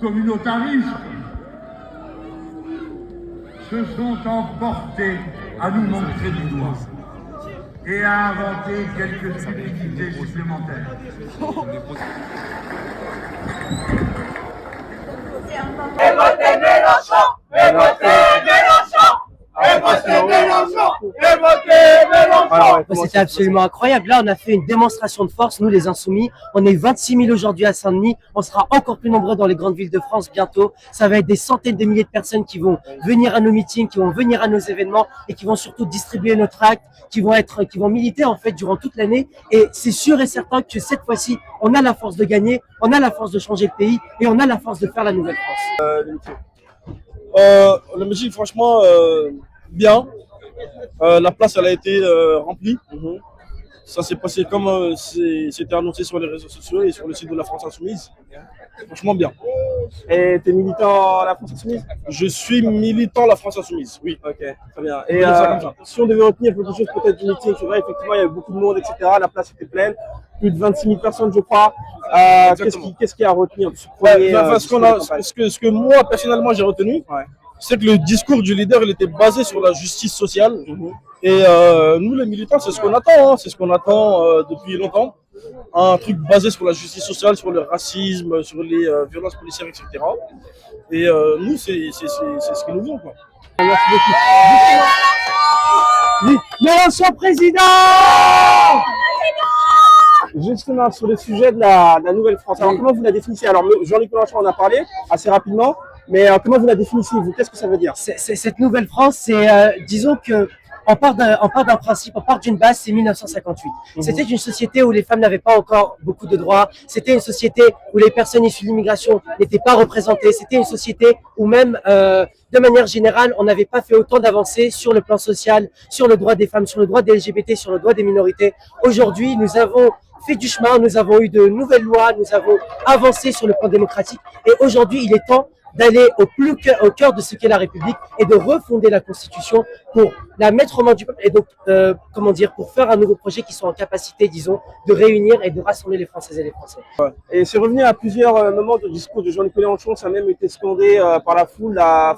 communautarisme se sont emportés à nous montrer du doigt et à inventer quelques stupidités supplémentaires. Et votez Mélenchon! Et votez Mélenchon! Et votez Mélenchon! Et votez Mélenchon! C'était absolument incroyable. Là, on a fait une démonstration de force, nous les Insoumis. On est 26 000 aujourd'hui à Saint-Denis. On sera encore plus nombreux dans les grandes villes de France bientôt. Ça va être des centaines de milliers de personnes qui vont venir à nos meetings, qui vont venir à nos événements et qui vont surtout distribuer notre acte, qui vont militer en fait durant toute l'année. Et c'est sûr et certain que cette fois-ci, on a la force de gagner, on a la force de changer le pays et on a la force de faire la nouvelle France. Le meeting, franchement, bien. La place, elle a été remplie. Ça s'est passé comme c'était annoncé sur les réseaux sociaux et sur le site de la France Insoumise. Franchement, bien. Et t'es militant à la France Insoumise? Je suis militant à la France Insoumise, oui. Ok, très bien. Et si on devait retenir quelque chose peut-être du meeting, c'est vrai, effectivement, il y avait beaucoup de monde, etc. La place était pleine. Plus de 26 000 personnes, je crois. Qu'est-ce qu'il y a à retenir de ce premier, ce que moi, personnellement, j'ai retenu, c'est que le discours du leader, il était basé sur la justice sociale. Et nous, les militants, c'est ce qu'on attend. C'est ce qu'on attend depuis longtemps. Un truc basé sur la justice sociale, sur le racisme, sur les violences policières, etc. Et nous, c'est ce que nous voulons, quoi. Merci beaucoup. Mélenchon président! Justement, sur le sujet de la nouvelle France. Alors, comment vous la définissez? Alors, Jean-Luc Mélenchon en a parlé assez rapidement, mais comment vous la définissez, vous? Qu'est-ce que ça veut dire? Cette nouvelle France, c'est, disons que on part d'un principe, on part d'une base, c'est 1958. C'était une société où les femmes n'avaient pas encore beaucoup de droits. C'était une société où les personnes issues de l'immigration n'étaient pas représentées. C'était une société où même, de manière générale, on n'avait pas fait autant d'avancées sur le plan social, sur le droit des femmes, sur le droit des LGBT, sur le droit des minorités. Aujourd'hui, nous avons fait du chemin, nous avons eu de nouvelles lois, nous avons avancé sur le plan démocratique. Et aujourd'hui, il est temps d'aller au cœur de ce qu'est la République et de refonder la Constitution pour la mettre aux mains du peuple et donc, pour faire un nouveau projet qui soit en capacité, disons, de réunir et de rassembler les Françaises et les Français. Et c'est revenu à plusieurs moments du discours de Jean-Luc Mélenchon, ça a même été scandé par la foule, la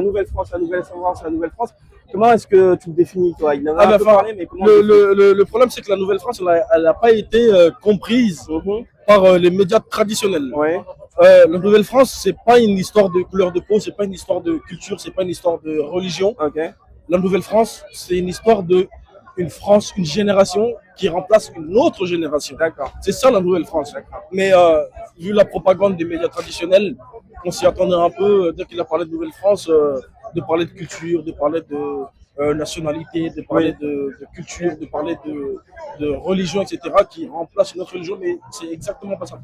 nouvelle France, la nouvelle France, la nouvelle France. Comment est-ce que tu le définis, toi? Il en a un peu parlé, mais comment le problème, c'est que la nouvelle France, elle n'a pas été comprise par les médias traditionnels. La Nouvelle France, c'est pas une histoire de couleur de peau, c'est pas une histoire de culture, c'est pas une histoire de religion. La Nouvelle France, c'est une histoire d'une France, une génération qui remplace une autre génération. C'est ça la Nouvelle France. Mais vu la propagande des médias traditionnels, on s'y attendait un peu, dès qu'il a parlé de Nouvelle France, de parler de culture, de parler de nationalité, de parler de culture, de parler de religion, etc., qui remplace une autre religion, mais c'est exactement pas ça.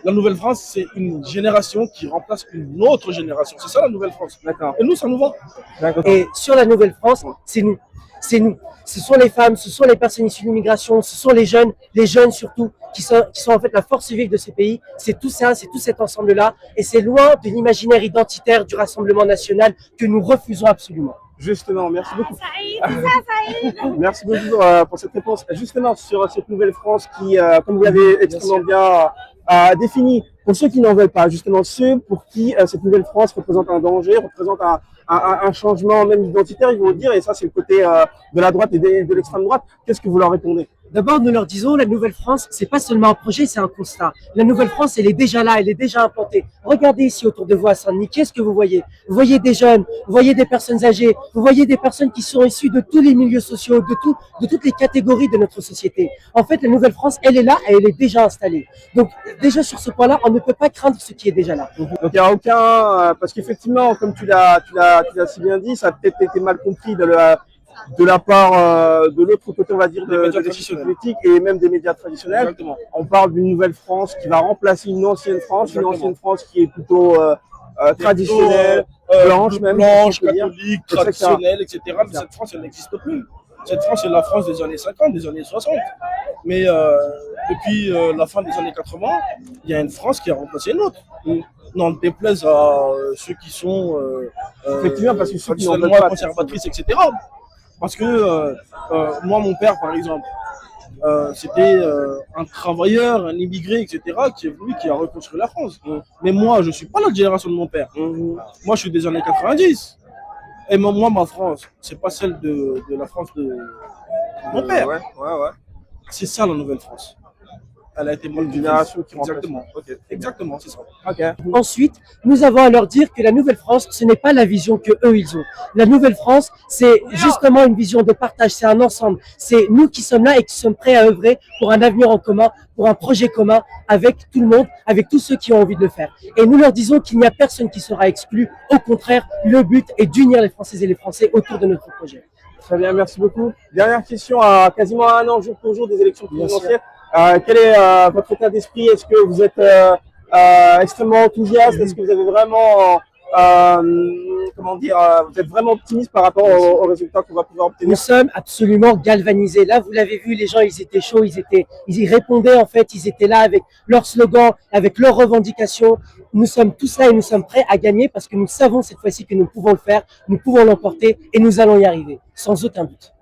La Nouvelle France, c'est une génération qui remplace une autre génération. C'est ça la Nouvelle France. Et nous, ça nous va. Et sur la Nouvelle France, c'est nous. C'est nous. Ce sont les femmes, ce sont les personnes issues de l'immigration, ce sont les jeunes surtout, qui sont en fait la force vive de ces pays. C'est tout ça, c'est tout cet ensemble-là. Et c'est loin de l'imaginaire identitaire du Rassemblement national que nous refusons absolument. Justement, merci beaucoup. Merci beaucoup pour cette réponse. Justement, sur cette nouvelle France qui, comme vous l'avez extrêmement bien défini, pour ceux qui n'en veulent pas, justement ceux pour qui cette nouvelle France représente un danger, représente un changement même identitaire, ils vont le dire, et ça c'est le côté de la droite et de l'extrême droite. Qu'est-ce que vous leur répondez? D'abord, nous leur disons, la Nouvelle France, c'est pas seulement un projet, c'est un constat. La Nouvelle France, elle est déjà là, elle est déjà implantée. Regardez ici autour de vous à Saint-Denis, qu'est-ce que vous voyez? Vous voyez des jeunes, vous voyez des personnes âgées, vous voyez des personnes qui sont issues de tous les milieux sociaux, de toutes les catégories de notre société. En fait, la Nouvelle France, elle est là et elle est déjà installée. Donc, déjà sur ce point-là, on ne peut pas craindre ce qui est déjà là. Donc, il n'y a aucun, parce qu'effectivement, comme tu l'as si bien dit, ça a peut-être été mal compris de la part de l'autre côté, on va dire, de la politique et même des médias traditionnels. On parle d'une nouvelle France qui va remplacer une ancienne France, qui est plutôt traditionnelle, blanche, catholique, traditionnelle, etc. Mais cette France, elle n'existe plus. Cette France, c'est la France des années 50, des années 60. Mais depuis la fin des années 80, il y a une France qui a remplacé une autre. N'en déplaise à ceux qui sont effectivement, parce que traditionnellement conservatrices, etc. Parce que moi, mon père, par exemple, c'était un travailleur, un immigré, etc., qui est venu, qui a reconstruit la France. Mais moi, je ne suis pas la génération de mon père. Moi, je suis des années 90. Et moi, ma France, c'est pas celle de la France de mon père. Ouais. C'est ça la nouvelle France. Elle a été Une génération qui remplace. Exactement. Exactement, c'est ça. Ok. Ensuite, nous avons à leur dire que la Nouvelle-France, ce n'est pas la vision que eux ils ont. La Nouvelle-France, c'est justement une vision de partage, c'est un ensemble. C'est nous qui sommes là et qui sommes prêts à œuvrer pour un avenir en commun, pour un projet commun avec tout le monde, avec tous ceux qui ont envie de le faire. Et nous leur disons qu'il n'y a personne qui sera exclu. Au contraire, le but est d'unir les Françaises et les Français autour de notre projet. Très bien, merci beaucoup. Dernière question, à quasiment un an, jour pour jour, des élections présidentielles. Quel est votre état d'esprit? Est-ce que vous êtes extrêmement enthousiaste? Est-ce que vous avez vraiment, vous êtes vraiment optimiste par rapport aux résultats qu'on va pouvoir obtenir? Nous sommes absolument galvanisés. Là, vous l'avez vu, les gens, ils étaient chauds, ils y répondaient en fait, ils étaient là avec leurs slogans, avec leurs revendications. Nous sommes tous là et nous sommes prêts à gagner parce que nous savons cette fois-ci que nous pouvons le faire, nous pouvons l'emporter et nous allons y arriver, sans aucun doute.